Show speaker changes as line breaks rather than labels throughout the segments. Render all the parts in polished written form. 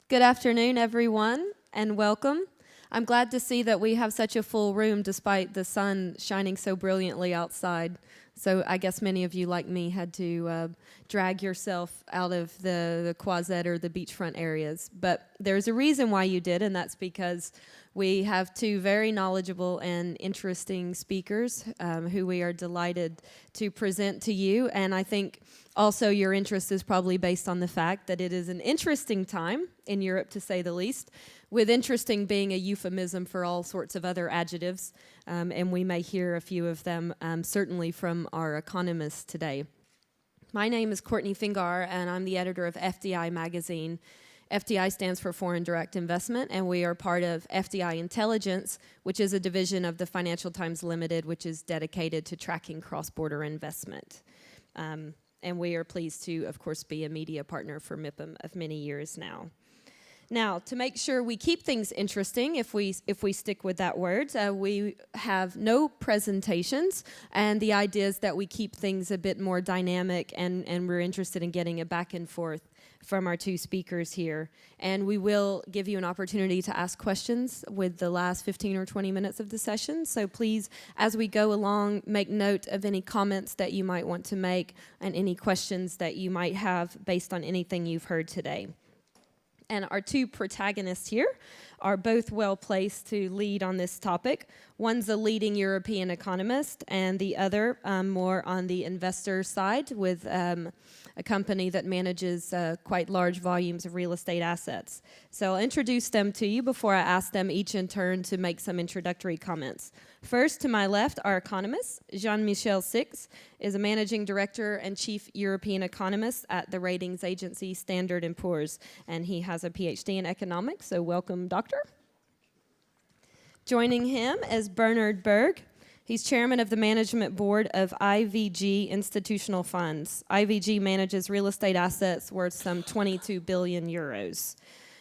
Good afternoon, everyone, and welcome. I'm glad to see that we have such a full room despite the sun shining so brilliantly outside. So I guess many of you, like me, had to drag yourself out of the Quasette or the beachfront areas. But there's a reason why you did, and that's because we have two very knowledgeable and interesting speakers who we are delighted to present to you. And I think also your interest is probably based on the fact that it is an interesting time in Europe, to say the least, with interesting being a euphemism for all sorts of other adjectives. And we may hear a few of them, certainly from our economists today. My name is Courtney Fingar, and I'm the editor of FDI magazine. FDI stands for Foreign Direct Investment, and we are part of FDI Intelligence, which is a division of the Financial Times Limited, which is dedicated to tracking cross-border investment. And we are pleased to, of course, be a media partner for MIPIM of many years now. Now, to make sure we keep things interesting, if we stick with that word, we have no presentations, and the idea is that we keep things a bit more dynamic, and we're interested in getting a back and forth from our two speakers here. And we will give you an opportunity to ask questions with the last 15 or 20 minutes of the session. So please, as we go along, make note of any comments that you might want to make and any questions that you might have based on anything you've heard today. And our two protagonists here are both well placed to lead on this topic. One's a leading European economist, and the other more on the investor side with a company that manages quite large volumes of real estate assets. So I'll introduce them to you before I ask them each in turn to make some introductory comments. First, to my left, our economist, Jean-Michel is a managing director and chief European economist at the ratings agency Standard & Poor's, and he has a PhD in economics, so welcome, doctor. Joining him is Bernard Berg. He's chairman of the management board of IVG Institutional Funds. IVG manages real estate assets worth some 22 billion euros.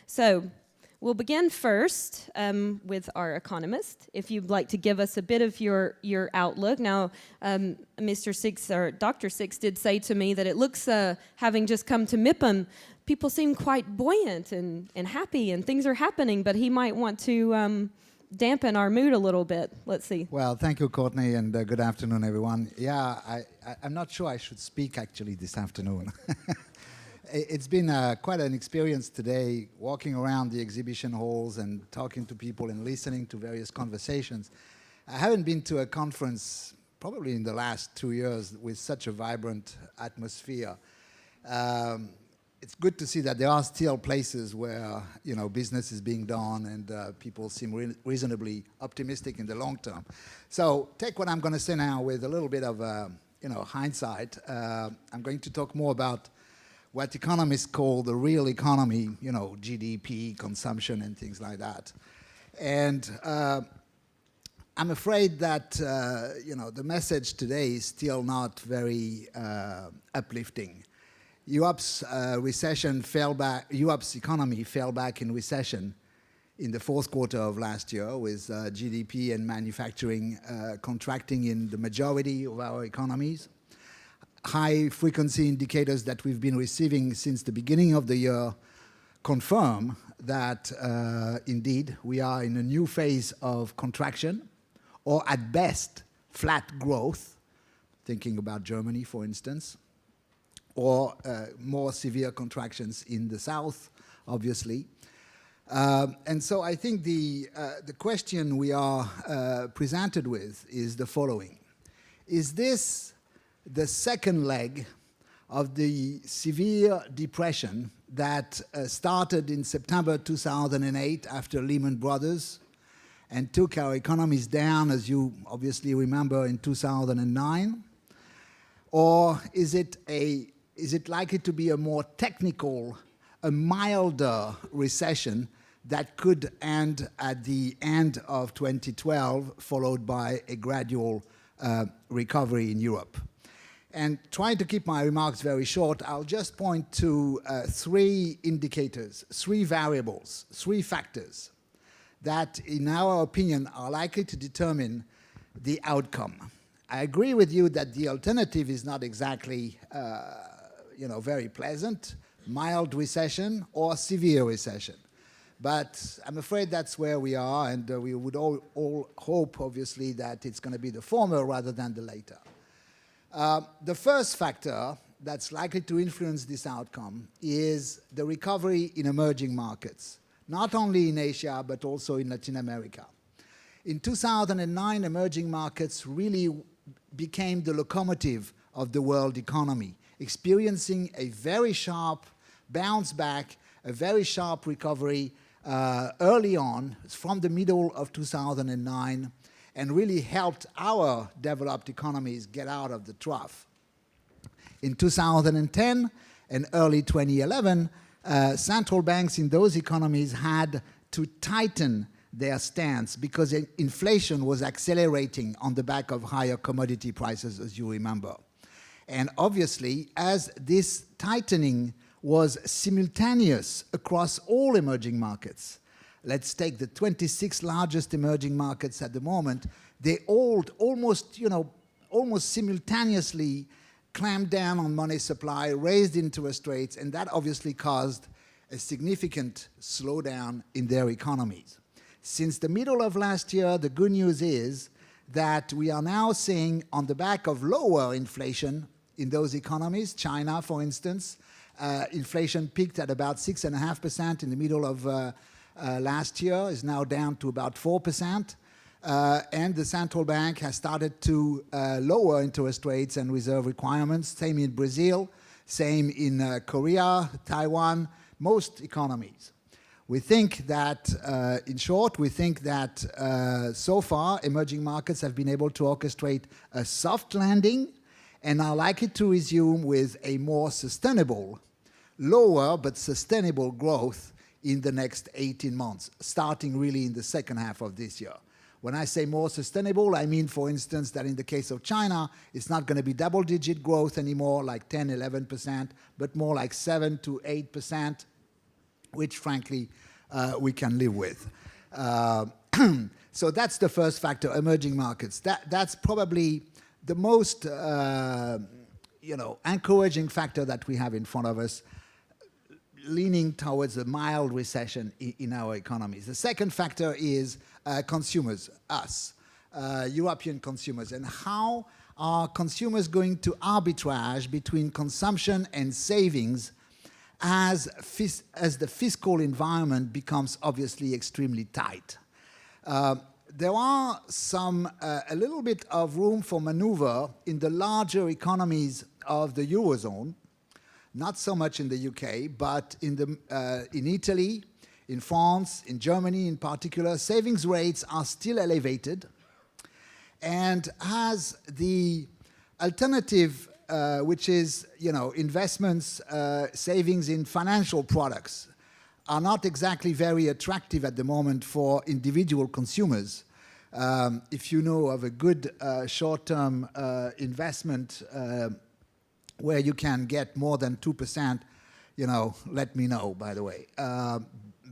So we'll begin first with our economist. If you'd like to give us a bit of your outlook. Now, Mr. Six, or Dr. Six did say to me that it looks, having just come to MIPIM, people seem quite buoyant and happy and things are happening, but he might want to dampen our mood a little bit. Let's see.
Well, thank you, Courtney, and good afternoon, everyone. Yeah, I'm not sure I should speak actually this afternoon. It's been quite an experience today, walking around the exhibition halls and talking to people and listening to various conversations. I haven't been to a conference probably in the last 2 years with such a vibrant atmosphere. It's good to see that there are still places where business is being done and people seem reasonably optimistic in the long term. So take what I'm going to say now with a little bit of hindsight. I'm going to talk more about what economists call the real economy, GDP, consumption, and things like that. And I'm afraid that the message today is still not very uplifting. Europe's Europe's economy fell back in recession in the fourth quarter of last year, with GDP and manufacturing contracting in the majority of our economies. High-frequency indicators that we've been receiving since the beginning of the year confirm that, indeed, we are in a new phase of contraction, or at best, flat growth, thinking about Germany, for instance, or more severe contractions in the south, obviously. And so I think the question we are presented with is the following. Is this the second leg of the severe depression that started in September 2008 after Lehman Brothers and took our economies down, as you obviously remember, in 2009? Or is it likely to be a more technical, a milder recession that could end at the end of 2012, followed by a gradual recovery in Europe? And trying to keep my remarks very short, I'll just point to three indicators, three variables, three factors that, in our opinion, are likely to determine the outcome. I agree with you that the alternative is not exactly very pleasant, mild recession or severe recession. But I'm afraid that's where we are, and we would all hope, obviously, that it's going to be the former rather than the later. The first factor that's likely to influence this outcome is the recovery in emerging markets, not only in Asia, but also in Latin America. In 2009, emerging markets really became the locomotive of the world economy, experiencing a very sharp bounce back, a very sharp recovery early on from the middle of 2009, and really helped our developed economies get out of the trough. In 2010 and early 2011, central banks in those economies had to tighten their stance because inflation was accelerating on the back of higher commodity prices, as you remember. And obviously, as this tightening was simultaneous across all emerging markets, let's take the 26 largest emerging markets at the moment, they all almost simultaneously clamped down on money supply, raised interest rates, and that obviously caused a significant slowdown in their economies. Since the middle of last year, the good news is that we are now seeing, on the back of lower inflation in those economies, China, for instance, inflation peaked at about 6.5% in the middle of last year, is now down to about 4%. And the central bank has started to lower interest rates and reserve requirements. Same in Brazil, same in Korea, Taiwan, most economies. We think that, in short, we think that so far emerging markets have been able to orchestrate a soft landing and are likely to resume with a more sustainable, lower but sustainable growth in the next 18 months, starting really in the second half of this year. When I say more sustainable, I mean, for instance, that in the case of China, it's not going to be double-digit growth anymore, like 10, 11%, but more like 7 to 8%, which, frankly, we can live with. So that's the first factor, emerging markets. That's probably the most encouraging factor that we have in front of us, leaning towards a mild recession in our economies. The second factor is consumers, us, European consumers, and how are consumers going to arbitrage between consumption and savings as the fiscal environment becomes obviously extremely tight. There are a little bit of room for maneuver in the larger economies of the Eurozone, not so much in the UK, but in Italy, in France, in Germany in particular, savings rates are still elevated. And as the alternative, which is, investments, savings in financial products, are not exactly very attractive at the moment for individual consumers. If you know of a good short-term investment where you can get more than 2%, let me know, by the way.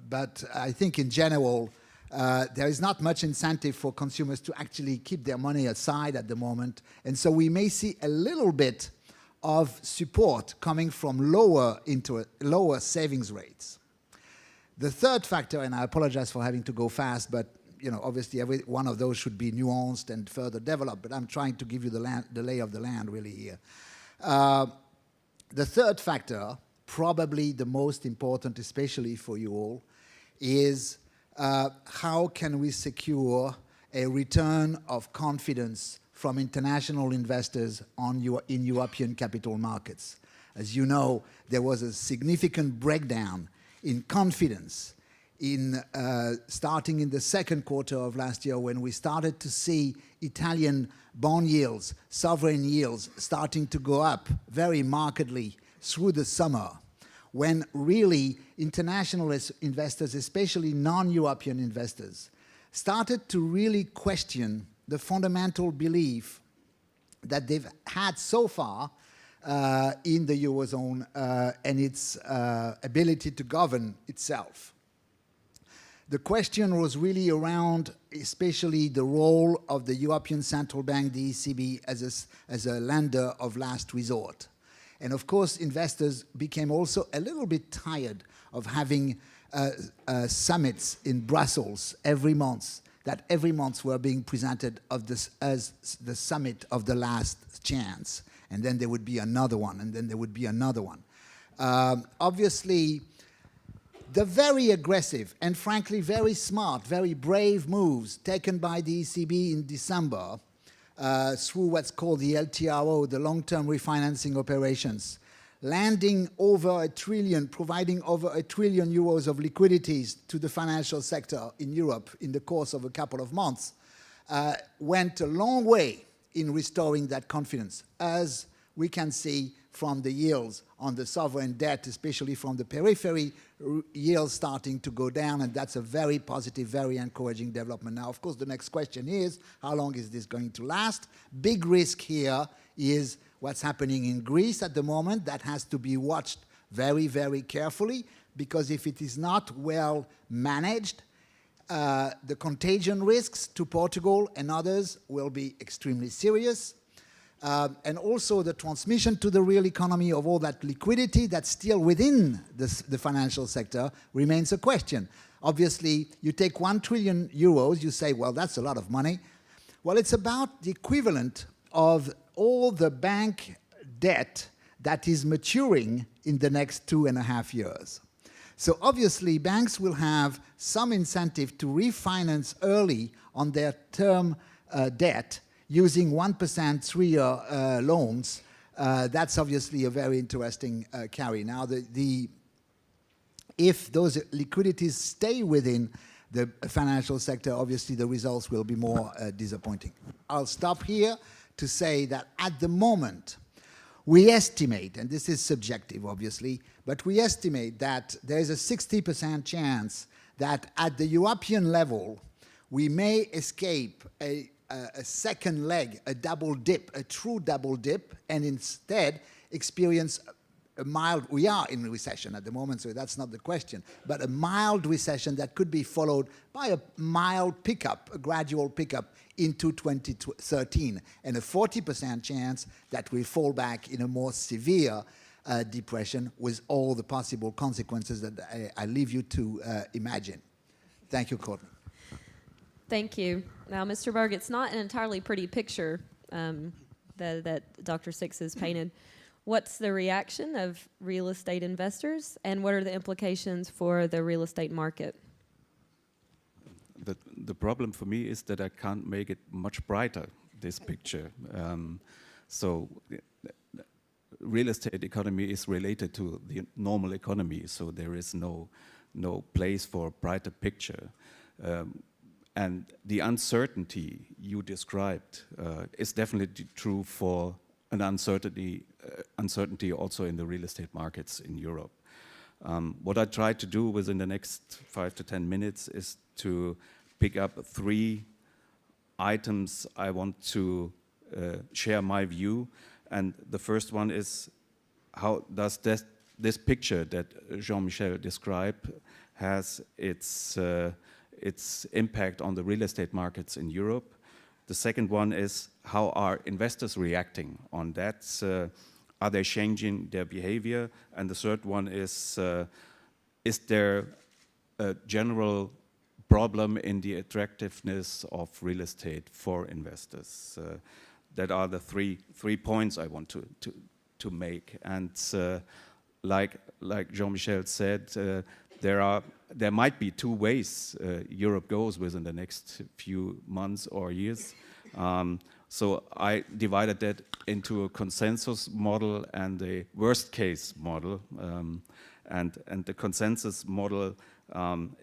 But I think in general, there is not much incentive for consumers to actually keep their money aside at the moment. And so we may see a little bit of support coming from lower savings rates. The third factor, and I apologize for having to go fast, but obviously every one of those should be nuanced and further developed, but I'm trying to give you the lay of the land really here. The third factor, probably the most important, especially for you all, is how can we secure a return of confidence from international investors in European capital markets. As you know, there was a significant breakdown in confidence starting in the second quarter of last year, when we started to see Italian bond yields, sovereign yields, starting to go up very markedly through the summer, when really international investors, especially non-European investors, started to really question the fundamental belief that they've had so far in the Eurozone and its ability to govern itself. The question was really around especially the role of the European Central Bank, the ECB, as a lender of last resort. And of course, investors became also a little bit tired of having summits in Brussels every month, that every month were being presented of this as the summit of the last chance. And then there would be another one, and then there would be another one. Obviously, the very aggressive and frankly very smart, very brave moves taken by the ECB in December through what's called the LTRO, the long-term refinancing operations, landing over €1 trillion, providing over €1 trillion of liquidities to the financial sector in Europe in the course of a couple of months, went a long way in restoring that confidence, as we can see from the yields on the sovereign debt, especially from the periphery, yields starting to go down, and that's a very positive, very encouraging development. Now, of course, the next question is, how long is this going to last? Big risk here is what's happening in Greece at the moment. That has to be watched very, very carefully, because if it is not well managed, the contagion risks to Portugal and others will be extremely serious. And also the transmission to the real economy of all that liquidity that's still within the financial sector remains a question. Obviously, you take €1 trillion, you say, well, that's a lot of money. Well, it's about the equivalent of all the bank debt that is maturing in the next 2.5 years. So obviously, banks will have some incentive to refinance early on their term debt using 1% 3-year loans. That's obviously a very interesting carry. Now, if those liquidities stay within the financial sector, obviously the results will be more disappointing. I'll stop here to say that at the moment, we estimate, and this is subjective obviously, but we estimate that there is a 60% chance that at the European level, we may escape a second leg, a double dip, a true double dip, and instead experience a mild, we are in a recession at the moment, so that's not the question, but a mild recession that could be followed by a mild pickup, a gradual pickup into 2013, and a 40% chance that we fall back in a more severe depression with all the possible consequences that I leave you to imagine. Thank you, Courtney.
Thank you. Now, Mr. Berg, it's not an entirely pretty picture that Dr. Six has painted. What's the reaction of real estate investors, and what are the implications for the real estate market?
The problem for me is that I can't make it much brighter, this picture. So real estate economy is related to the normal economy, so there is no place for a brighter picture. And the uncertainty you described is definitely true for an uncertainty also in the real estate markets in Europe. What I try to do within the next 5 to 10 minutes is to pick up 3 items I want to share my view. And the first one is, how does this picture that Jean-Michel described has its impact on the real estate markets in Europe? The second one is, how are investors reacting on that? Are they changing their behavior? And the third one is there a general problem in the attractiveness of real estate for investors? That are the three points I want to make. And like Jean-Michel said, there might be 2 ways Europe goes within the next few months or years. So I divided that into a consensus model and a worst case model. And the consensus model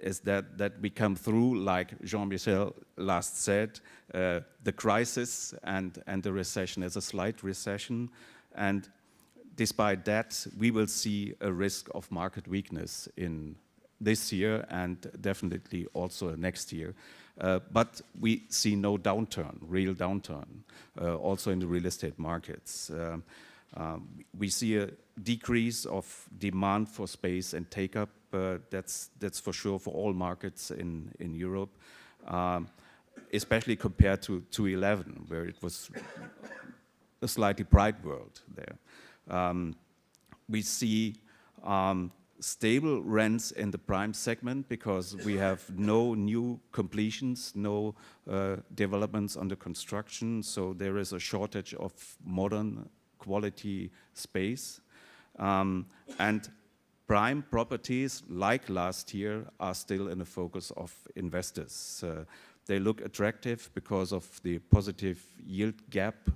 is that we come through, like Jean-Michel last said, the crisis and the recession as a slight recession. And despite that, we will see a risk of market weakness in this year and definitely also next year. But we see no downturn, real downturn, also in the real estate markets. We see a decrease of demand for space and take-up. That's for sure for all markets in Europe, especially compared to 2011, where it was a slightly bright world there. we see stable rents in the prime segment because we have no new completions, no developments under construction, so there is a shortage of modern quality space. And prime properties, like last year, are still in the focus of investors. They look attractive because of the positive yield gap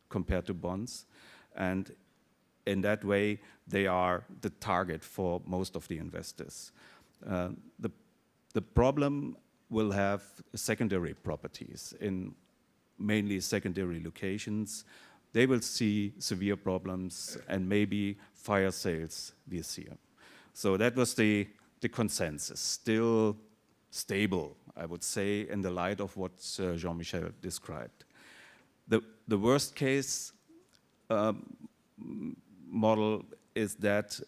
compared to bonds, and in that way, they are the target for most of the investors. The problem will have secondary properties in mainly secondary locations. They will see severe problems and maybe fire sales this year. So that was the consensus, still stable, I would say, in the light of what Jean-Michel described. The worst case model is that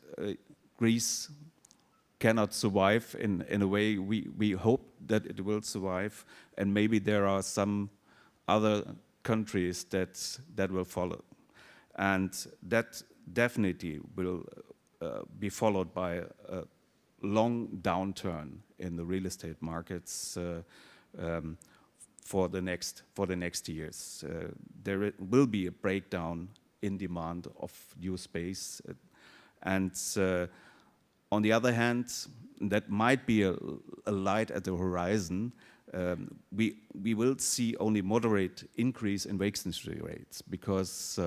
Greece cannot survive in a way we hope that it will survive, and maybe there are some other countries that will follow. And that definitely will be followed by a long downturn in the real estate markets for the next years. There will be a breakdown in demand of new space, and on the other hand, that might be a light at the horizon. We will see only moderate increase in vacancy rates because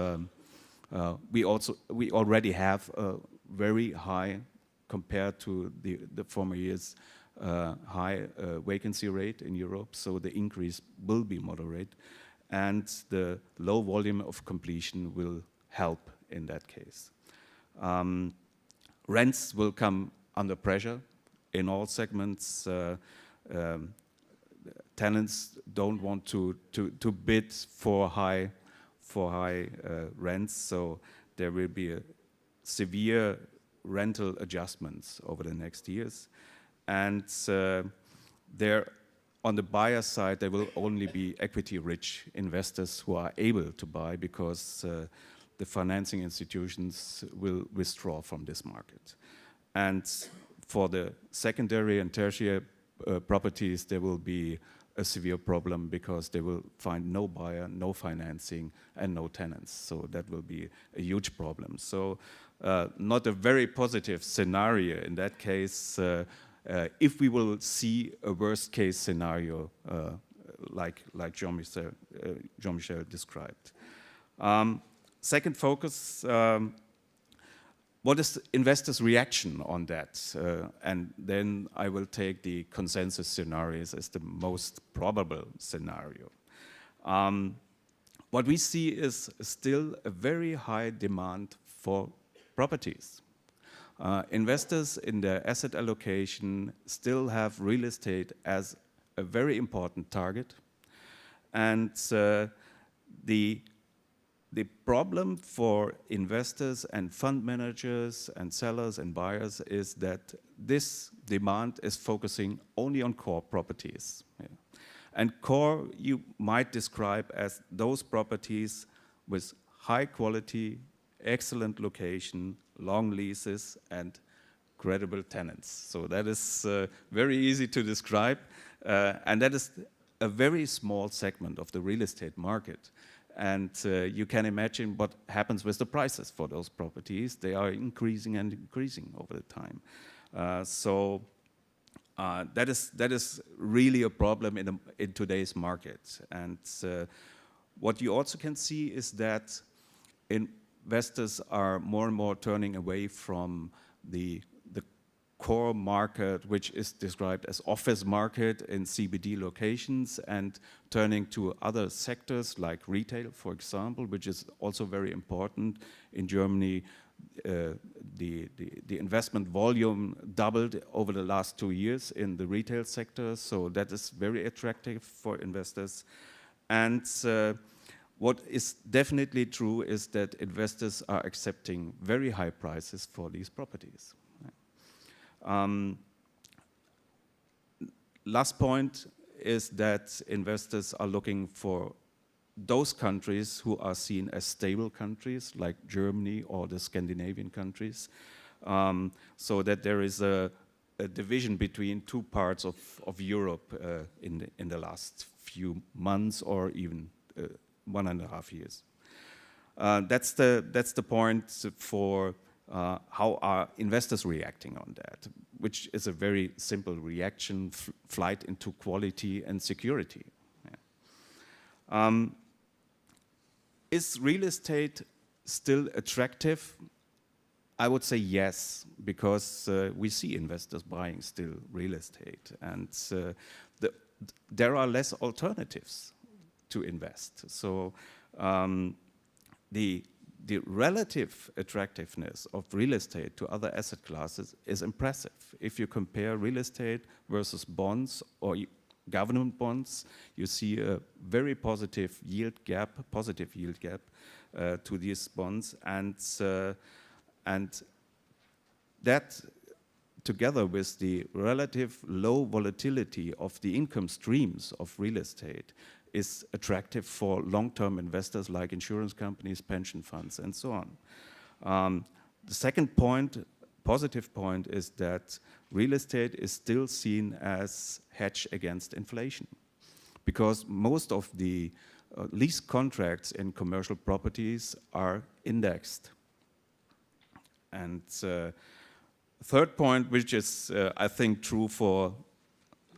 we already have a very high, compared to the former years, high vacancy rate in Europe, so the increase will be moderate, and the low volume of completion will help in that case. Rents will come under pressure in all segments. Tenants don't want to bid for high rents, so there will be a severe rental adjustments over the next years. And there, on the buyer side, there will only be equity-rich investors who are able to buy because the financing institutions will withdraw from this market. And for the secondary and tertiary properties, there will be a severe problem because they will find no buyer, no financing, and no tenants. So that will be a huge problem. So not a very positive scenario in that case if we will see a worst case scenario like Jean-Michel described. Second focus, what is investors' reaction on that? And then I will take the consensus scenarios as the most probable scenario. What we see is still a very high demand for properties. Investors in their asset allocation still have real estate as a very important target. And the problem for investors and fund managers and sellers and buyers is that this demand is focusing only on core properties. Yeah. And core you might describe as those properties with high quality, excellent location, long leases, and credible tenants. So that is very easy to describe, and that is a very small segment of the real estate market. And you can imagine what happens with the prices for those properties. They are increasing and increasing over the time. So that is really a problem in today's market. And what you also can see is that investors are more and more turning away from the core market, which is described as office market in CBD locations, and turning to other sectors like retail, for example, which is also very important. In Germany, the investment volume doubled over the last 2 years in the retail sector, so that is very attractive for investors. And what is definitely true is that investors are accepting very high prices for these properties. Last point is that investors are looking for those countries who are seen as stable countries, like Germany or the Scandinavian countries, so that there is a division between two parts of Europe in the last few months or even 1.5 years. That's the point for how are investors reacting on that, which is a very simple reaction, flight into quality and security. Yeah. Is real estate still attractive? I would say yes, because we see investors buying still real estate, and there are less alternatives to invest. So the relative attractiveness of real estate to other asset classes is impressive. If you compare real estate versus bonds or government bonds, you see a very positive yield gap to these bonds, and that, together with the relative low volatility of the income streams of real estate, is attractive for long-term investors like insurance companies, pension funds, and so on. The second point, positive point, is that real estate is still seen as hedge against inflation, because most of the lease contracts in commercial properties are indexed. And third point, which is I think true for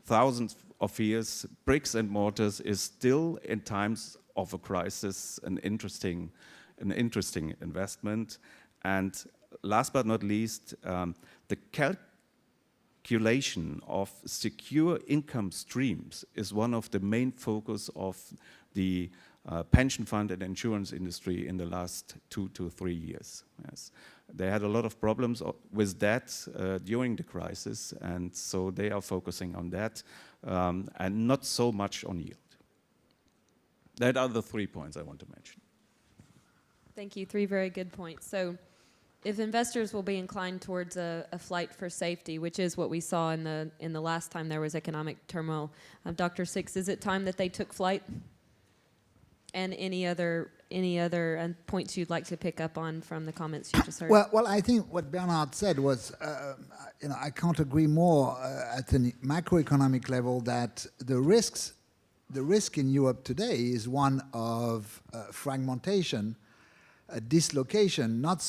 thousands of years, bricks and mortars is still, in times of a crisis, an interesting investment. And last but not least, the calculation of secure income streams is one of the main focus of the pension fund and insurance industry in the last 2 to 3 years. Yes. They had a lot of problems with that during the crisis, and so they are focusing on that and not so much on yield. That are the 3 points I want to mention.
Thank you. 3 very good points. So if investors will be inclined towards a flight for safety, which is what we saw in the last time there was economic turmoil, Dr. Six, is it time that they took flight? And any other points you'd like to pick up on from the comments you just heard?
Well, I think what Bernard said was, I can't agree more at the macroeconomic level that the risk in Europe today is one of fragmentation, dislocation, not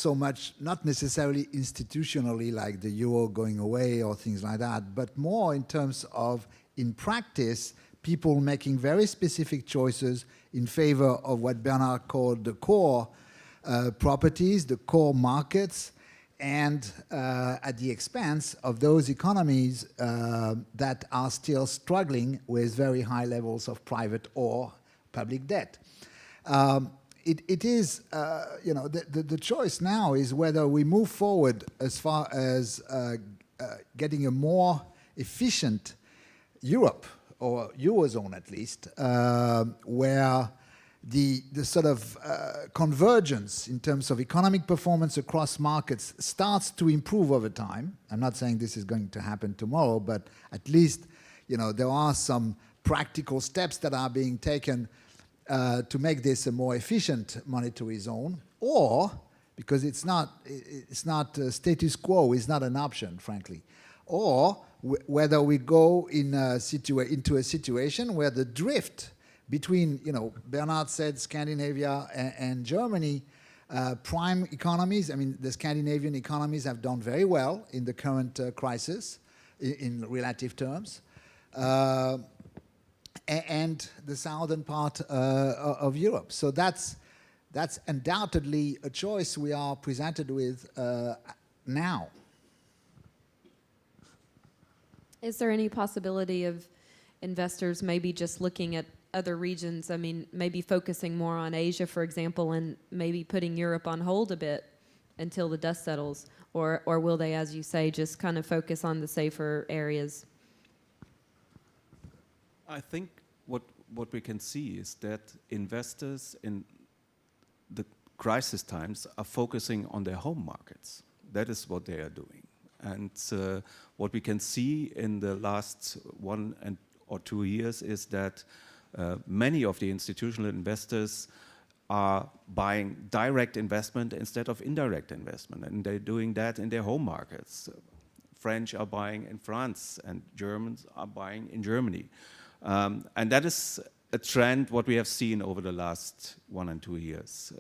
necessarily institutionally like the euro going away or things like that, but more in terms of, in practice, people making very specific choices in favor of what Bernard called the core properties, the core markets, and at the expense of those economies that are still struggling with very high levels of private or public debt. It is, the choice now is whether we move forward as far as getting a more efficient Europe, or Eurozone at least, where the sort of convergence in terms of economic performance across markets starts to improve over time. I'm not saying this is going to happen tomorrow, but at least there are some practical steps that are being taken to make this a more efficient monetary zone, or because it's not status quo is not an option, frankly, or whether we go into a situation where the drift between, Bernard said Scandinavia and Germany, prime economies, I mean, the Scandinavian economies have done very well in the current crisis in relative terms, and the southern part of Europe. So that's undoubtedly a choice we are presented with now.
Is there any possibility of investors maybe just looking at other regions? I mean, maybe focusing more on Asia, for example, and maybe putting Europe on hold a bit until the dust settles? Or will they, as you say, just kind of focus on the safer areas?
I think what we can see is that investors in the crisis times are focusing on their home markets. That is what they are doing. And what we can see in the last 1 or 2 years is that Many of the institutional investors are buying direct investment instead of indirect investment, and they're doing that in their home markets. French are buying in France, and Germans are buying in Germany. And that is a trend what we have seen over the last 1 and 2 years.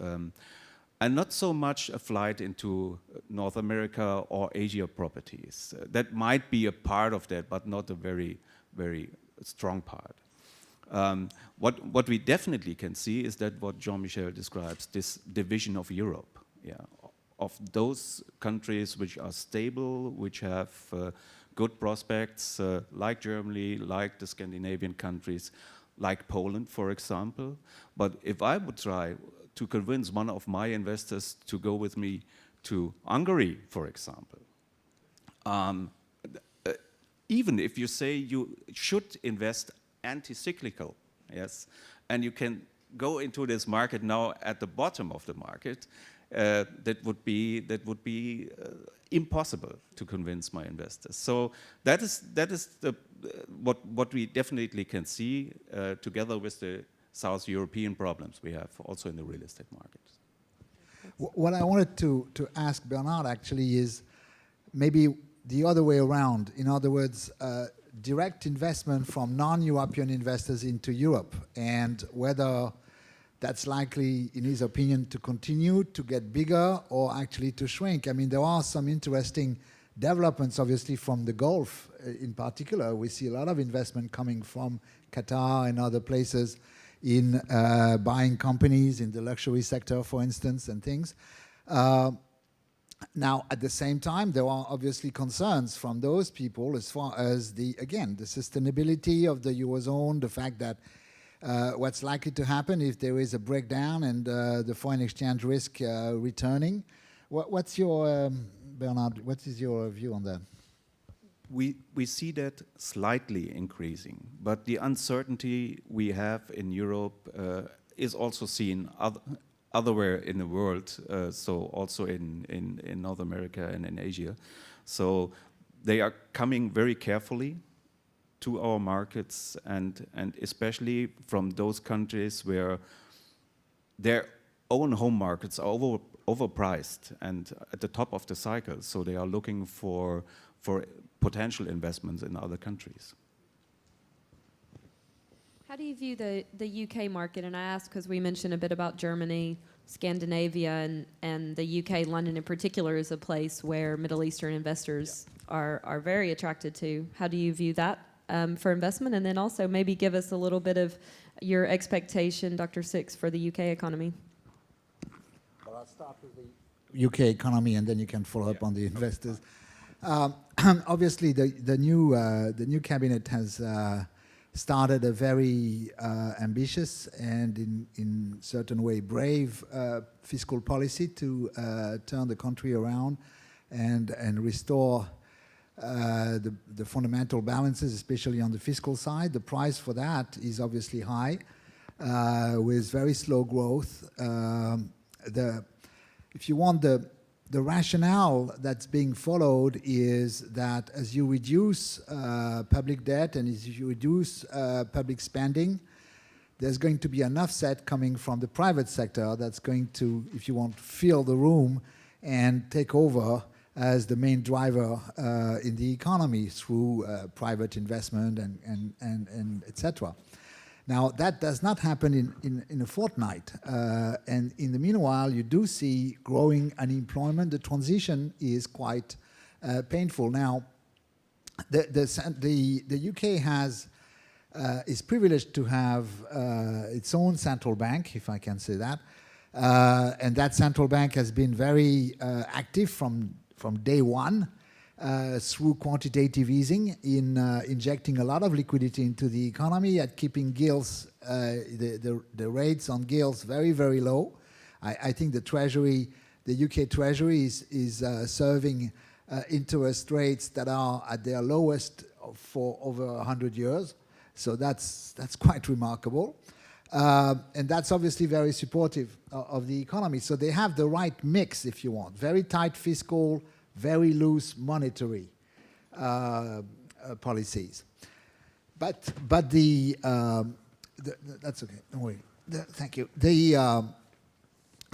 And not so much a flight into North America or Asia properties. That might be a part of that, but not a very, very strong part. What we definitely can see is that what Jean-Michel describes, this division of Europe, of those countries which are stable, which have good prospects, like Germany, like the Scandinavian countries, like Poland, for example. But if I would try to convince one of my investors to go with me to Hungary, for example, even if you say you should invest anti-cyclical, yes, and you can go into this market now at the bottom of the market, that would be impossible to convince my investors. So that is what we definitely can see together with the South European problems we have also in the real estate market.
What I wanted to ask Bernard actually is maybe the other way around. In other words, direct investment from non-European investors into Europe, and whether that's likely, in his opinion, to continue to get bigger or actually to shrink. I mean, there are some interesting developments, obviously, from the Gulf in particular. We see a lot of investment coming from Qatar and other places in buying companies in the luxury sector, for instance, and things. Now, at the same time, there are obviously concerns from those people as far as the sustainability of the Eurozone, the fact that what's likely to happen if there is a breakdown and the foreign exchange risk returning. What's your, Bernard, what is your view on that?
We see that slightly increasing, but the uncertainty we have in Europe is also seen otherwhere in the world, so also in North America and in Asia. So they are coming very carefully to our markets, and especially from those countries where their own home markets are overpriced and at the top of the cycle. So they are looking for potential investments in other countries.
How do you view the UK market? And I ask because we mentioned a bit about Germany, Scandinavia, and the UK. London in particular is a place where Middle Eastern investors are very attracted to. How do you view that for investment? And then also maybe give us a little bit of your expectation, Dr. Six, for the UK economy.
Well, I'll start with the UK economy, and then you can follow up on the investors. Obviously, the new cabinet has started a very ambitious and in certain way brave fiscal policy to turn the country around and restore the fundamental balances, especially on the fiscal side. The price for that is obviously high, with very slow growth. If you want, the rationale that's being followed is that as you reduce public debt and as you reduce public spending, there's going to be an offset coming from the private sector that's going to, if you want, fill the room and take over as the main driver in the economy through private investment and etc. Now, that does not happen in a fortnight. And in the meanwhile, you do see growing unemployment. The transition is quite painful. Now, the UK is privileged to have its own central bank, if I can say that. And that central bank has been very active from day one. Through quantitative easing in injecting a lot of liquidity into the economy, at keeping gilts, the rates on gilts very, very low. I think the Treasury, the UK Treasury is serving interest rates that are at their lowest for over 100 years. So that's quite remarkable. And that's obviously very supportive of the economy. So they have the right mix, if you want, very tight fiscal, very loose monetary policies, but the That's okay. Don't worry. Thank you.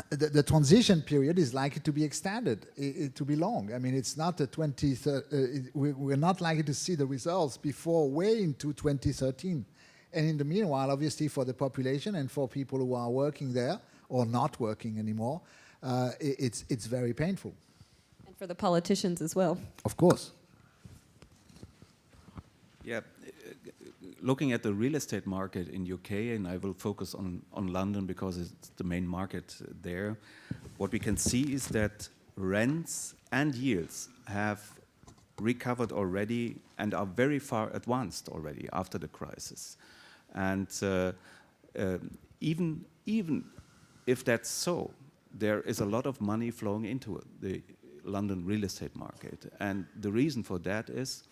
The transition period is likely to be extended, to be long. I mean, it's not a we're not likely to see the results before way into 2013. And in the meanwhile, obviously, for the population and for people who are working there or not working anymore, it's very painful.
And for the politicians as well.
Of course.
Yeah, looking at the real estate market in UK, and I will focus on London because it's the main market there, what we can see is that rents and yields have recovered already and are very far advanced already after the crisis. And even if that's so, there is a lot of money flowing into the London real estate market. And the reason for that is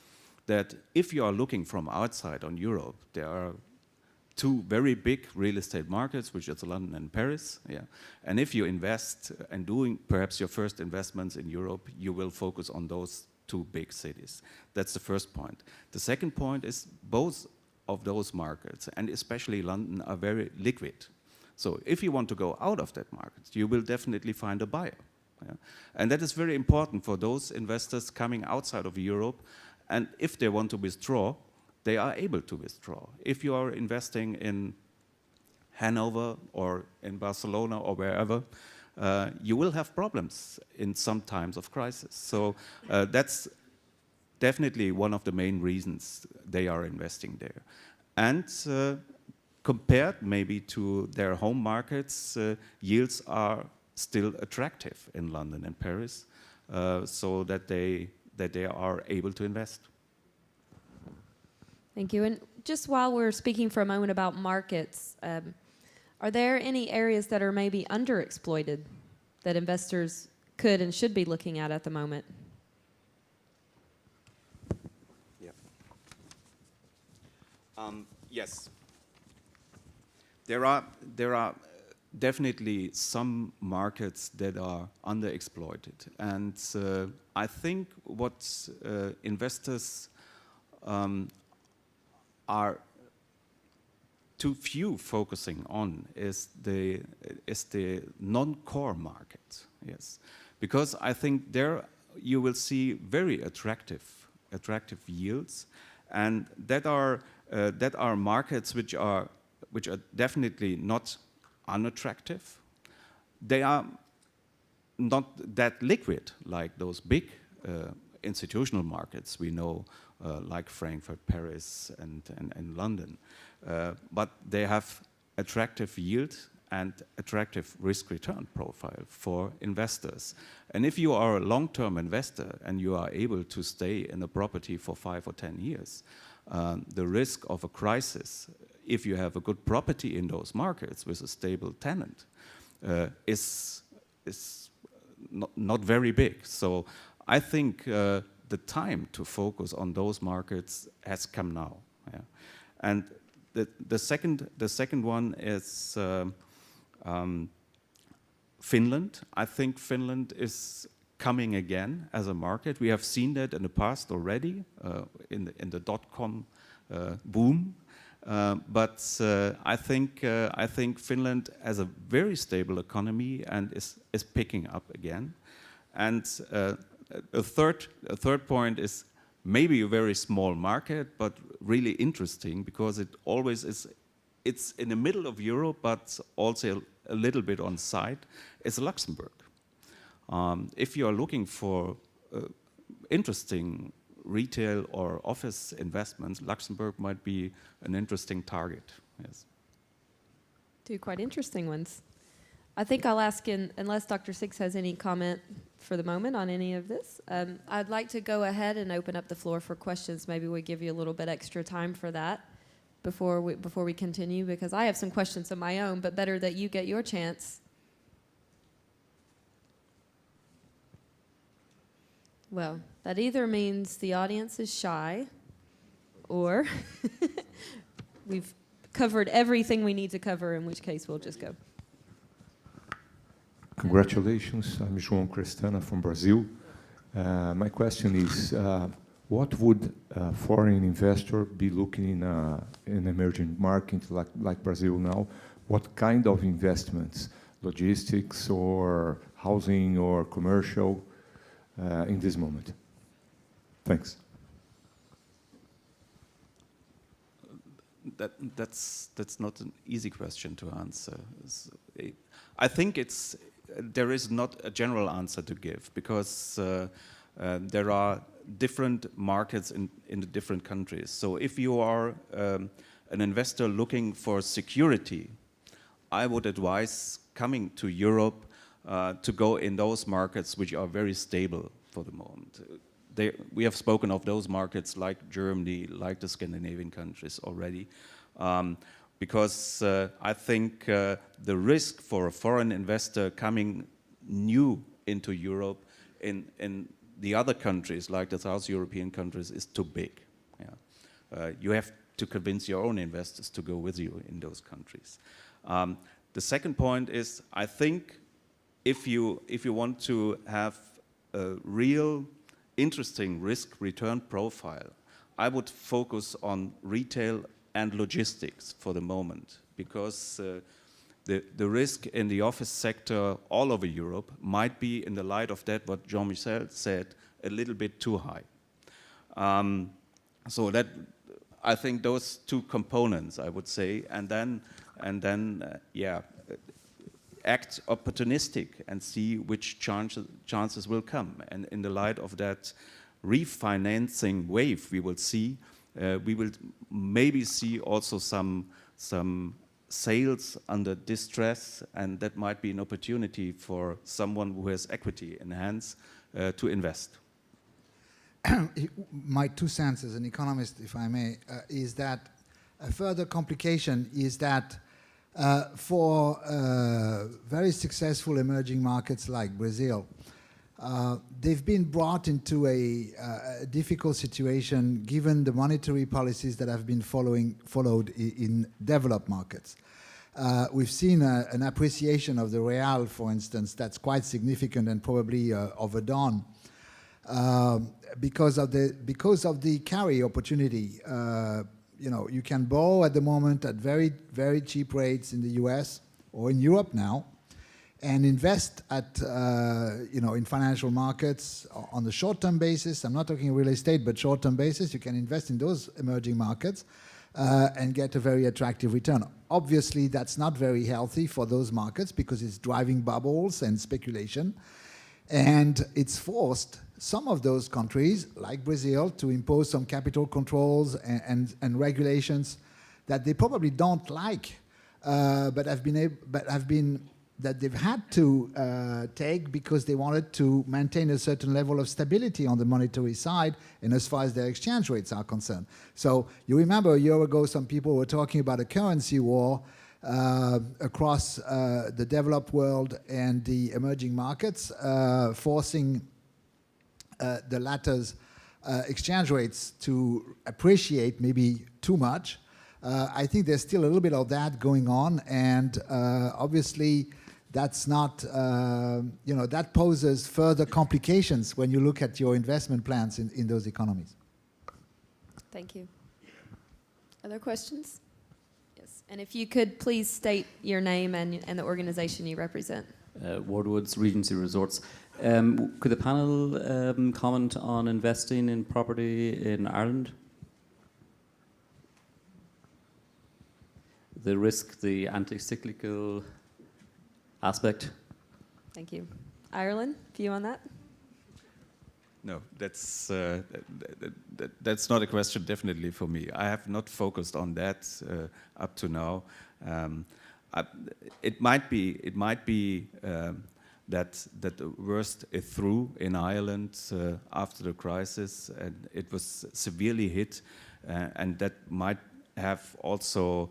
that if you are looking from outside on Europe, there are two very big real estate markets, which is London and Paris. Yeah. And if you invest and doing perhaps your first investments in Europe, you will focus on those two big cities. That's the first point. The second point is both of those markets, and especially London, are very liquid. So if you want to go out of that market, you will definitely find a buyer. Yeah. And that is very important for those investors coming outside of Europe. And if they want to withdraw, they are able to withdraw. If you are investing in Hanover or in Barcelona or wherever, you will have problems in some times of crisis. So that's definitely one of the main reasons they are investing there. And compared maybe to their home markets, yields are still attractive in London and Paris, so that they are able to invest.
Thank you. And just while we're speaking for a moment about markets, are there any areas that are maybe underexploited that investors could and should be looking at the moment?
Yeah. Yes. There are definitely some markets that are underexploited, and I think what investors are too few focusing on is the non-core market. Yes, because I think there you will see very attractive yields, and that are markets which are definitely not unattractive. They are not that liquid like those big institutional markets we know, like Frankfurt, Paris, and London. But they have attractive yield and attractive risk-return profile for investors. And if you are a long-term investor and you are able to stay in a property for 5 or 10 years, the risk of a crisis, if you have a good property in those markets with a stable tenant, is not very big. So I think the time to focus on those markets has come now. Yeah. And the second one is Finland. I think Finland is coming again as a market. We have seen that in the past already in the dot-com boom. But I think Finland has a very stable economy and is picking up again. And a third point is maybe a very small market, but really interesting because it always is. It's in the middle of Europe, but also a little bit on site. It's Luxembourg. If you are looking for interesting retail or office investments, Luxembourg might be an interesting target. Yes.
Two quite interesting ones. I think I'll ask, unless Dr. Six has any comment for the moment on any of this, I'd like to go ahead and open up the floor for questions. Maybe we give you a little bit extra time for that before we continue, because I have some questions of my own, but better that you get your chance. Well, that either means the audience is shy or we've covered everything we need to cover, in which case we'll just go.
Congratulations, I'm João Crestana from Brazil. My question is, what would a foreign investor be looking in an emerging market like Brazil now? What kind of investments, logistics or housing or commercial, in this moment? Thanks.
That's not an easy question to answer. I think there is not a general answer to give, because there are different markets in the different countries. So if you are an investor looking for security, I would advise coming to Europe to go in those markets which are very stable for the moment. We have spoken of those markets like Germany, like the Scandinavian countries already, because I think the risk for a foreign investor coming new into Europe in the other countries, like the South European countries, is too big. Yeah. You have to convince your own investors to go with you in those countries. The second point is, I think if you want to have a real interesting risk-return profile, I would focus on retail and logistics for the moment, because the risk in the office sector all over Europe might be, in the light of that, what Jean-Michel said, a little bit too high. So that, I think those two components, I would say, and then act opportunistic and see which chances will come. And in the light of that refinancing wave we will see, we will maybe see also some sales under distress, and that might be an opportunity for someone who has equity in hands to invest.
My 2 cents as an economist, if I may, is that a further complication is that for very successful emerging markets like Brazil, they've been brought into a difficult situation given the monetary policies that have been followed in developed markets. We've seen an appreciation of the real, for instance, that's quite significant and probably overdone because of the carry opportunity. You can borrow at the moment at very, very cheap rates in the US or in Europe now, and invest at, in financial markets on the short-term basis. I'm not talking real estate, but short-term basis. You can invest in those emerging markets and get a very attractive return. Obviously, that's not very healthy for those markets because it's driving bubbles and speculation. And it's forced some of those countries, like Brazil, to impose some capital controls and regulations that they probably don't like, that they've had to take because they wanted to maintain a certain level of stability on the monetary side and as far as their exchange rates are concerned. So you remember a year ago some people were talking about a currency war across the developed world and the emerging markets, forcing the latter's exchange rates to appreciate maybe too much. I think there's still a little bit of that going on, and obviously that's not, that poses further complications when you look at your investment plans in those economies.
Thank you. Other questions? Yes, and if you could please state your name and the organization you represent.
Wardwoods Regency Resorts. Could the panel comment on investing in property in Ireland? The risk, the anti-cyclical aspect?
Thank you. Ireland, view on that?
No, that's not a question definitely for me. I have not focused on that up to now. It might be that the worst is through in Ireland after the crisis, and it was severely hit, and that might have also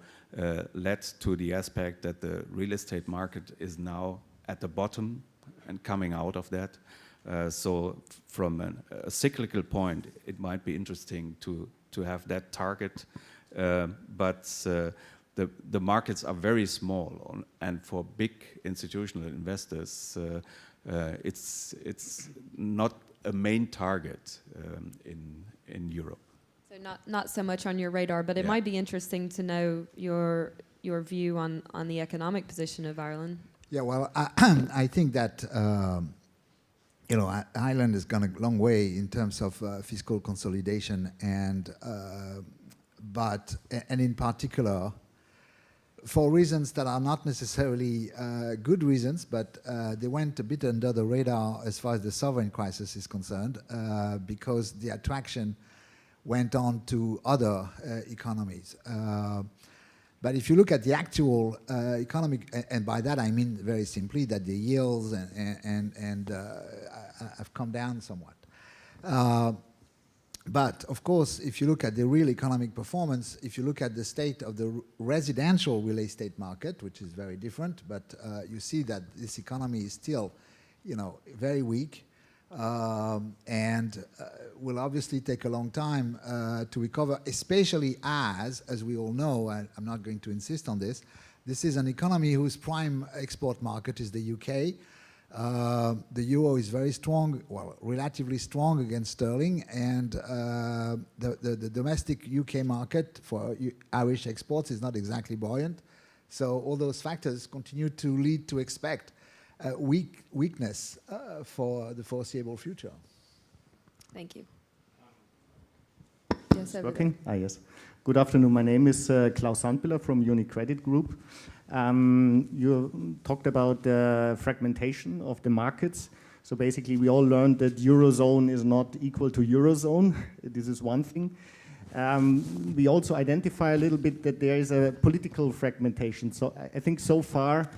led to the aspect that the real estate market is now at the bottom and coming out of that. So from a cyclical point, it might be interesting to have that target, but the markets are very small, and for big institutional investors, it's not a main target in Europe.
So not so much on your radar, but it
Yeah.
might be interesting to know your view on the economic position of Ireland.
Yeah, well, I think that Ireland has gone a long way in terms of fiscal consolidation, and in particular, for reasons that are not necessarily good reasons, but they went a bit under the radar as far as the sovereign crisis is concerned, because the attraction went on to other economies. But if you look at the actual economic, and by that I mean very simply that the yields have come down somewhat. But of course, if you look at the real economic performance, if you look at the state of the residential real estate market, which is very different, but you see that this economy is still, very weak, and will obviously take a long time to recover, especially as we all know, and I'm not going to insist on this, this is an economy whose prime export market is the UK. The euro is very strong, well, relatively strong against sterling, and the domestic UK market for Irish exports is not exactly buoyant. So all those factors continue to lead to expect weakness for the foreseeable future.
Thank you. Yes, over
Working? Yes. Good afternoon. My name is Klaus Sandbiller from UniCredit Group. You talked about the fragmentation of the markets. So basically, we all learned that Eurozone is not equal to Eurozone. This is one thing. We also identify a little bit that there is a political fragmentation. So I think so far,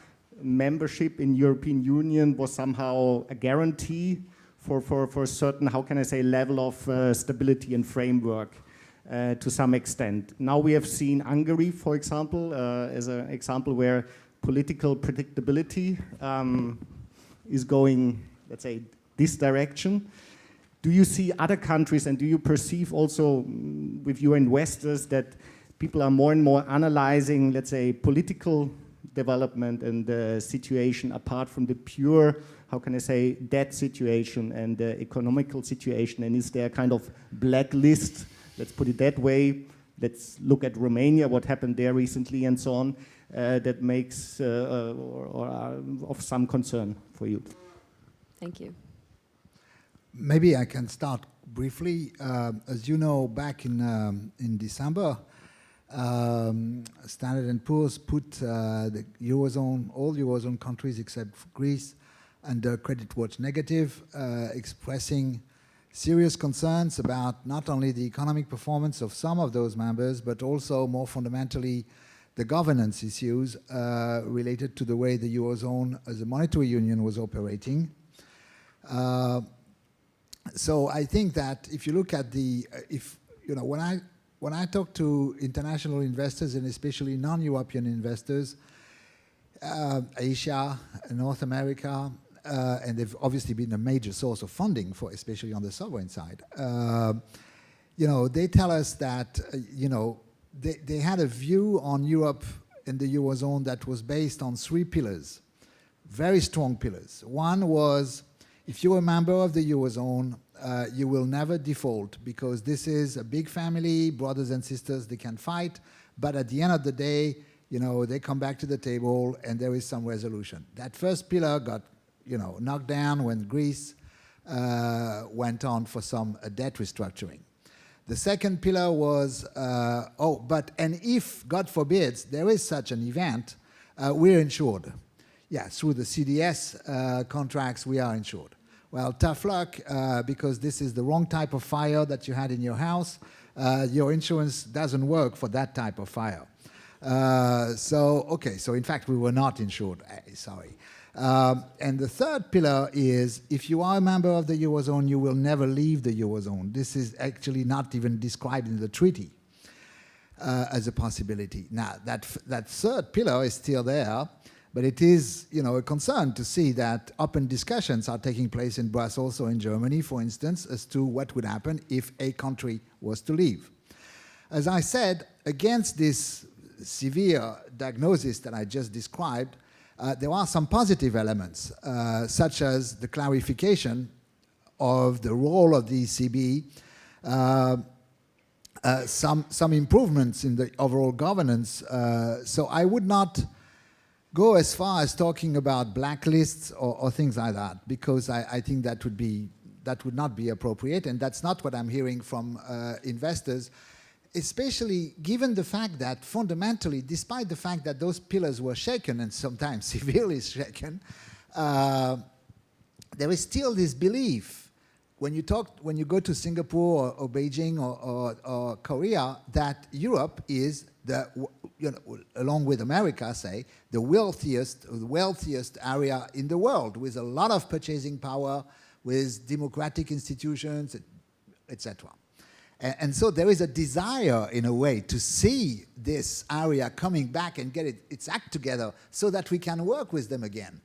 membership in European Union was somehow a guarantee for a certain, how can I say, level of stability and framework. To some extent. Now we have seen Hungary, for example, as an example where political predictability is going, let's say, this direction. Do you see other countries, and do you perceive also with your investors that people are more and more analyzing, let's say, political development and the situation apart from the pure, how can I say, debt situation and the economical situation, and is there a kind of blacklist? Let's put it that way. Let's look at Romania, what happened there recently and so on, that makes or are of some concern for you.
Thank you.
Maybe I can start briefly. As you know, back in December, Standard & Poor's put the Eurozone, all Eurozone countries except Greece, under credit watch negative, expressing serious concerns about not only the economic performance of some of those members, but also more fundamentally the governance issues related to the way the Eurozone as a monetary union was operating. So I think that if you look at when I talk to international investors and especially non-European investors, Asia, North America, and they've obviously been a major source of funding for, especially on the sovereign side. They tell us that, they had a view on Europe and the Eurozone that was based on 3 pillars, very strong pillars. One was, if you're a member of the Eurozone, you will never default because this is a big family, brothers and sisters, they can fight, but at the end of the day, they come back to the table and there is some resolution. That first pillar got knocked down when Greece went on for some debt restructuring. The second pillar was, and if, God forbids, there is such an event, we're insured. Yeah, through the CDS contracts, we are insured. Well, tough luck, because this is the wrong type of fire that you had in your house. Your insurance doesn't work for that type of fire. So in fact, we were not insured, sorry. And the third pillar is, if you are a member of the Eurozone, you will never leave the Eurozone. This is actually not even described in the treaty as a possibility. Now, that third pillar is still there, but it is, a concern to see that open discussions are taking place in Brussels or in Germany, for instance, as to what would happen if a country was to leave. As I said, against this severe diagnosis that I just described, there are some positive elements, such as the clarification of the role of the ECB some improvements in the overall governance. So I would not go as far as talking about blacklists or things like that, because I think that would not be appropriate, and that's not what I'm hearing from investors, especially given the fact that fundamentally, despite the fact that those pillars were shaken, and sometimes severely shaken, there is still this belief when you go to Singapore or Beijing or Korea, that Europe is along with America, say, the wealthiest area in the world, with a lot of purchasing power, with democratic institutions, etc. And so there is a desire, in a way, to see this area coming back and get its act together so that we can work with them again.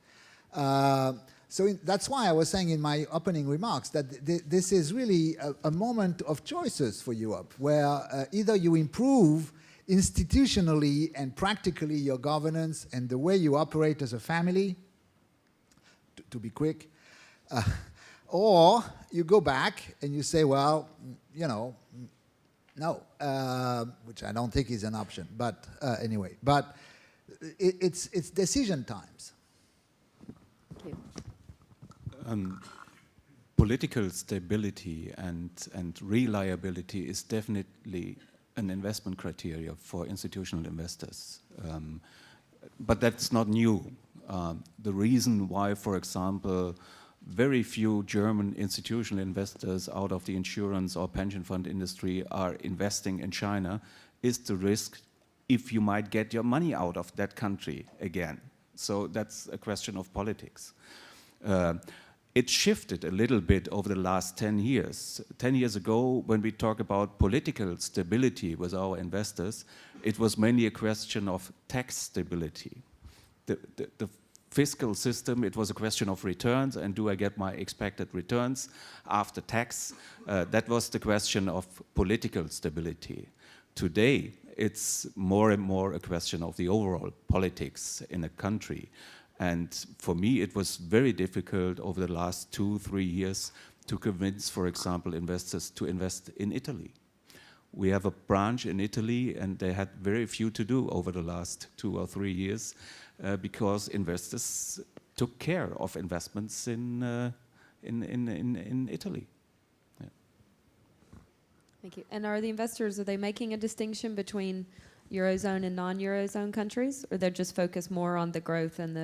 That's why I was saying in my opening remarks that this is really a moment of choices for Europe, where either you improve institutionally and practically your governance and the way you operate as a family, to be quick, or you go back and you say, well, no, which I don't think is an option, but anyway. But it's decision times.
Thank you.
Political stability and reliability is definitely an investment criteria for institutional investors. But that's not new. The reason why, for example, very few German institutional investors out of the insurance or pension fund industry are investing in China is the risk if you might get your money out of that country again. So that's a question of politics. It shifted a little bit over the last 10 years. 10 years ago, when we talk about political stability with our investors, it was mainly a question of tax stability. The fiscal system, it was a question of returns, and do I get my expected returns after tax? That was the question of political stability. Today, it's more and more a question of the overall politics in a country. And for me, it was very difficult over the last 2-3 years to convince, for example, investors to invest in Italy. We have a branch in Italy, and they had very few to do over the last 2 or 3 years because investors took care of investments in Italy. Yeah.
Thank you. And are they making a distinction between Eurozone and non-Eurozone countries, or they're just focused more on the growth and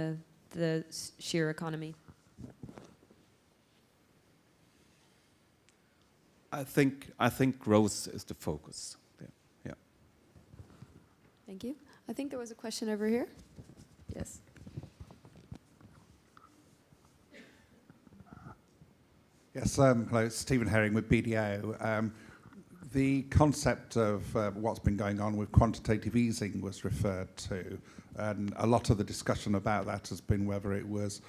the sheer economy?
I think growth is the focus. Yeah.
Thank you. I think there was a question over here. Yes.
Yes. Hello, Stephen Herring with BDO. The concept of what's been going on with quantitative easing was referred to, and a lot of the discussion about that has been whether it was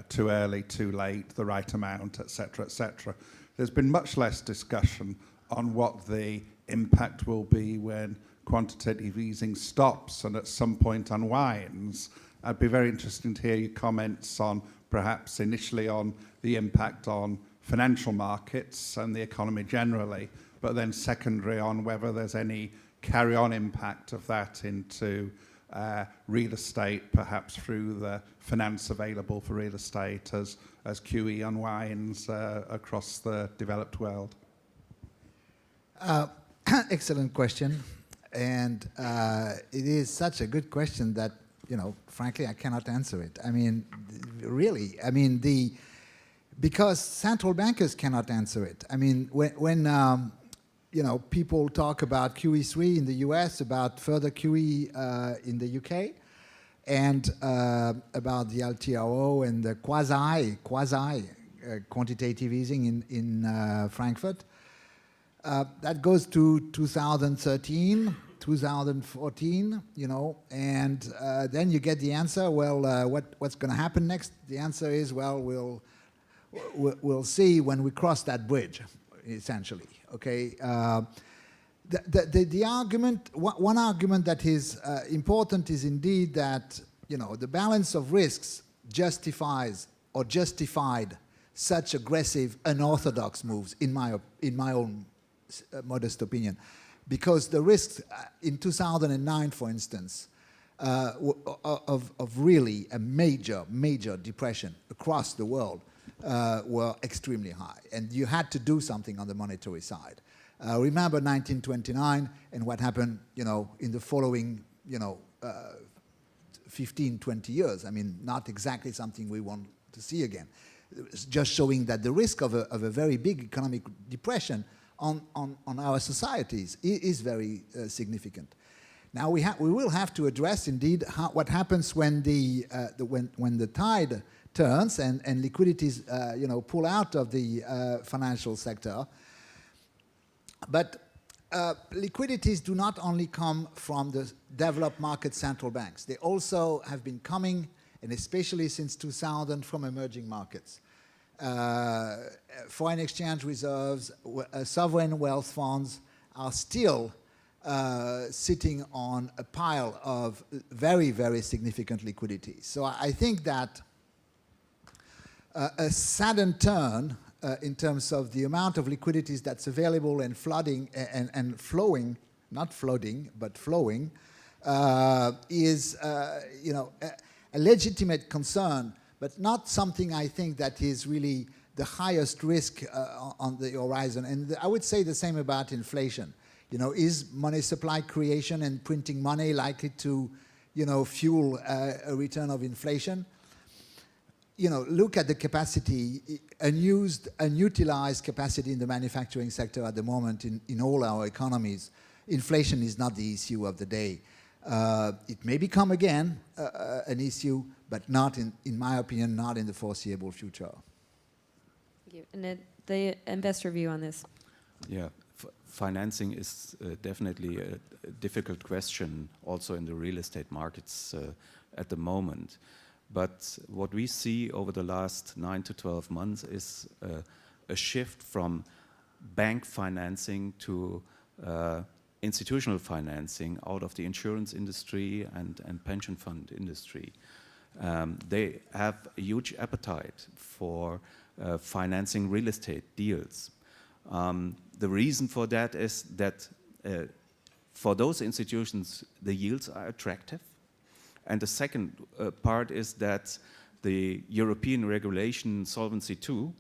too early, too late, the right amount, etc., etc. There's been much less discussion on what the impact will be when quantitative easing stops and at some point unwinds. I'd be very interested to hear your comments on perhaps initially on the impact on financial markets and the economy generally, but then secondary on whether there's any carry-on impact of that into real estate, perhaps through the finance available for real estate as QE unwinds across the developed world.
Excellent question. And it is such a good question that, frankly, I cannot answer it. I mean, really, because central bankers cannot answer it. I mean, when people talk about QE3 in the US, about further QE in the UK, and about the LTRO and the quasi quantitative easing in Frankfurt. That goes to 2013, 2014, and then you get the answer, well, what's going to happen next? The answer is, well, we'll see when we cross that bridge, essentially. Okay. The argument, one argument that is important is indeed that the balance of risks justifies or justified such aggressive, unorthodox moves in my own modest opinion, because the risks in 2009, for instance, of really a major depression across the world were extremely high, and you had to do something on the monetary side. Remember 1929 and what happened, in the following, 15, 20 years. I mean, not exactly something we want to see again. It's just showing that the risk of a very big economic depression on our societies is very significant. Now we will have to address indeed what happens when the tide turns and liquidities pull out of the financial sector. But liquidities do not only come from the developed market central banks. They also have been coming, and especially since 2000, from emerging markets. Foreign exchange reserves, sovereign wealth funds are still sitting on a pile of very, very significant liquidity. So I think that a sudden turn in terms of the amount of liquidities that's available and flooding and flowing, not flooding, but flowing, is a legitimate concern, but not something I think that is really the highest risk on the horizon. And I would say the same about inflation. Is money supply creation and printing money likely to, fuel a return of inflation? Look at the capacity, unutilized capacity in the manufacturing sector at the moment in all our economies. Inflation is not the issue of the day. It may become again an issue, but not, in my opinion, not in the foreseeable future.
Thank you. And the investor view on this?
Yeah, financing is definitely a difficult question also in the real estate markets at the moment. But what we see over the last 9 to 12 months is a shift from bank financing to institutional financing out of the insurance industry and pension fund industry. They have a huge appetite for financing real estate deals. The reason for that is that for those institutions, the yields are attractive. And the second part is that the European regulation Solvency II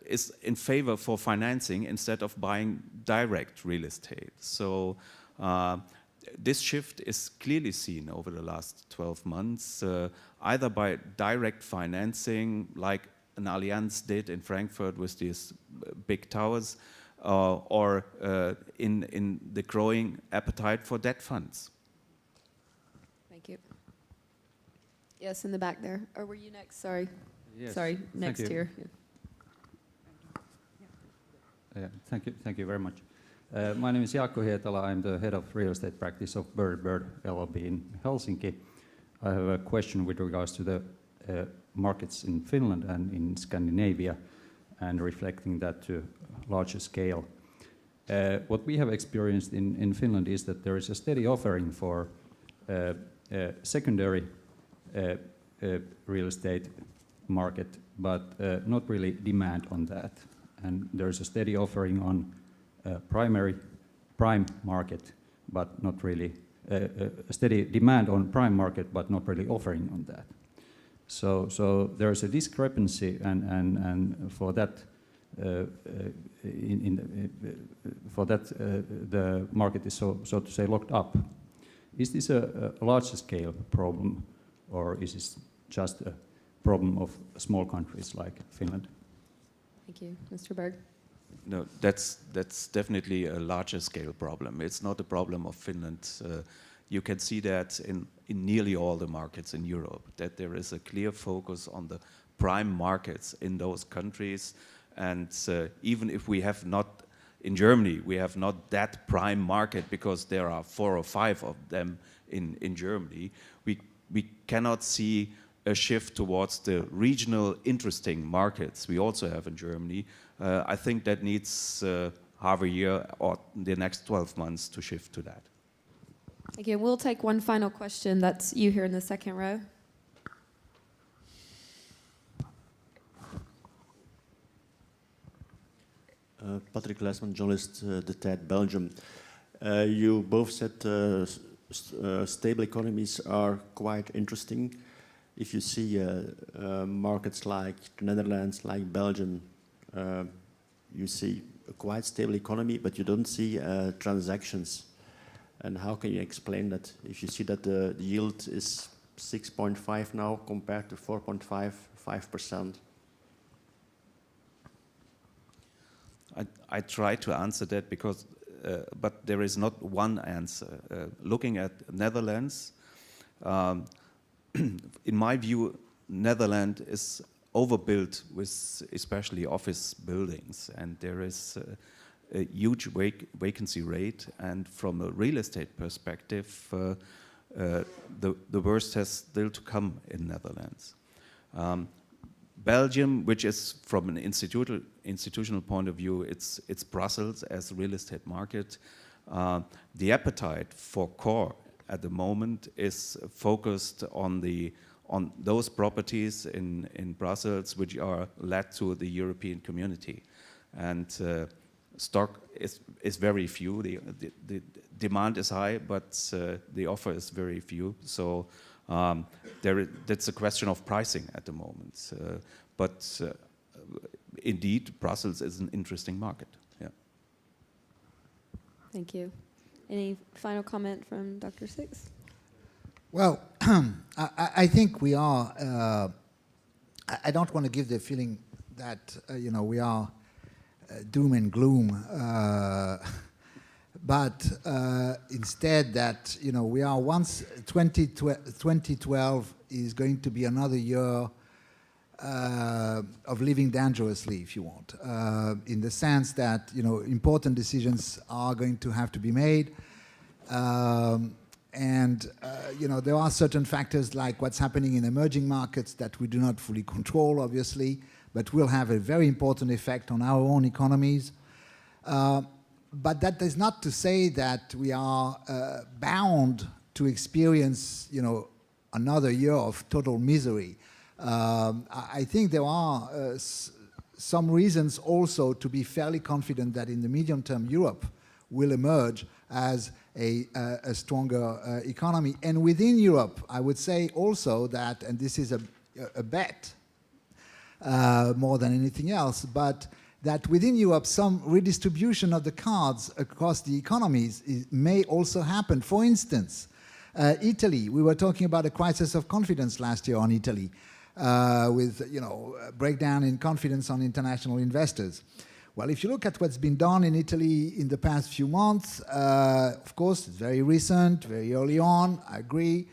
is in favor for financing instead of buying direct real estate. So this shift is clearly seen over the last 12 months, either by direct financing, like an Allianz did in Frankfurt with these big towers, or in the growing appetite for debt funds.
Thank you. Yes, in the back there. Or were you next? Sorry.
Yes,
Sorry, next here.
Thank you very much. My name is Jaakko Hietala. I'm the head of real estate practice of Bird LLB in Helsinki. I have a question with regards to the markets in Finland and in Scandinavia, and reflecting that to larger scale. What we have experienced in Finland is that there is a steady offering for secondary real estate market, but not really demand on that. And there's a steady offering on prime market, but not really a steady demand on prime market, but not really offering on that. So there's a discrepancy, and for that, the market is so to say locked up. Is this a larger scale problem, or is this just a problem of small countries like Finland?
Thank you. Mr. Berg?
No, that's definitely a larger scale problem. It's not a problem of Finland. You can see that in nearly all the markets in Europe, that there is a clear focus on the prime markets in those countries. And even if we have not, in Germany, we have not that prime market because there are 4 or 5 of them in Germany, we cannot see a shift towards the regional interesting markets we also have in Germany. I think that needs half a year or the next 12 months to shift to that.
Again, we'll take one final question. That's you here in the second row.
Patrick Lesman, journalist, The TED, Belgium. You both said stable economies are quite interesting. If you see markets like the Netherlands, like Belgium, you see a quite stable economy, but you don't see transactions. And how can you explain that? If you see that the yield is 6.5 now compared to 4.5, 5%.
I try to answer that because, but there is not one answer. Looking at Netherlands, in my view, Netherlands is overbuilt with especially office buildings, and there is a huge vacancy rate. And from a real estate perspective, the worst has still to come in Netherlands. Belgium, which is from an institutional point of view, it's Brussels as a real estate market. The appetite for core at the moment is focused on those properties in Brussels which are led to the European community, and stock is very few. The demand is high, but the offer is very few. So that's a question of pricing at the moment. But indeed, Brussels is an interesting market. Yeah.
Thank you. Any final comment from Dr. Six?
Well, I think we are. I don't want to give the feeling that we are doom and gloom, but instead that we are. Once 2012 is going to be another year of living dangerously, if you want, in the sense that important decisions are going to have to be made. And there are certain factors like what's happening in emerging markets that we do not fully control, obviously, but will have a very important effect on our own economies. But that is not to say that we are bound to experience, another year of total misery. I think there are some reasons also to be fairly confident that in the medium term, Europe will emerge as a stronger economy. And within Europe, I would say also that, and this is a bet more than anything else, but that within Europe, some redistribution of the cards across the economies may also happen. For instance, Italy, we were talking about a crisis of confidence last year on Italy, with breakdown in confidence on international investors. Well, if you look at what's been done in Italy in the past few months, of course, it's very recent, very early on, I agree.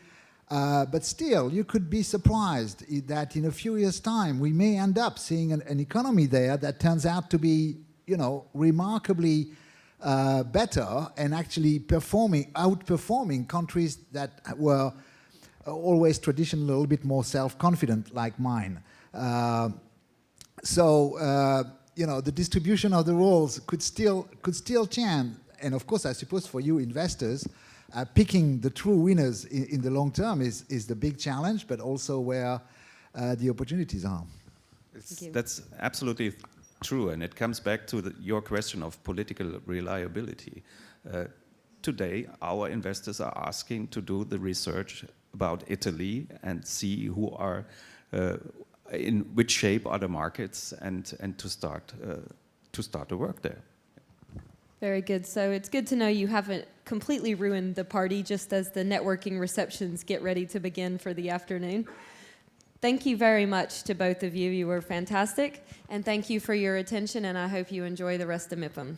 But still, you could be surprised that in a few years' time, we may end up seeing an economy there that turns out to be, remarkably better and actually outperforming countries that were always traditionally a little bit more self-confident, like mine. The distribution of the roles could still change. And of course, I suppose for you investors, picking the true winners in the long term is the big challenge, but also where the opportunities are.
That's absolutely true, and it comes back to your question of political reliability. Today, our investors are asking to do the research about Italy and see who are in which shape are the markets and to start to work there.
Very good. So it's good to know you haven't completely ruined the party just as the networking receptions get ready to begin for the afternoon. Thank you very much to both of you. You were fantastic. And thank you for your attention, and I hope you enjoy the rest of MIPIM.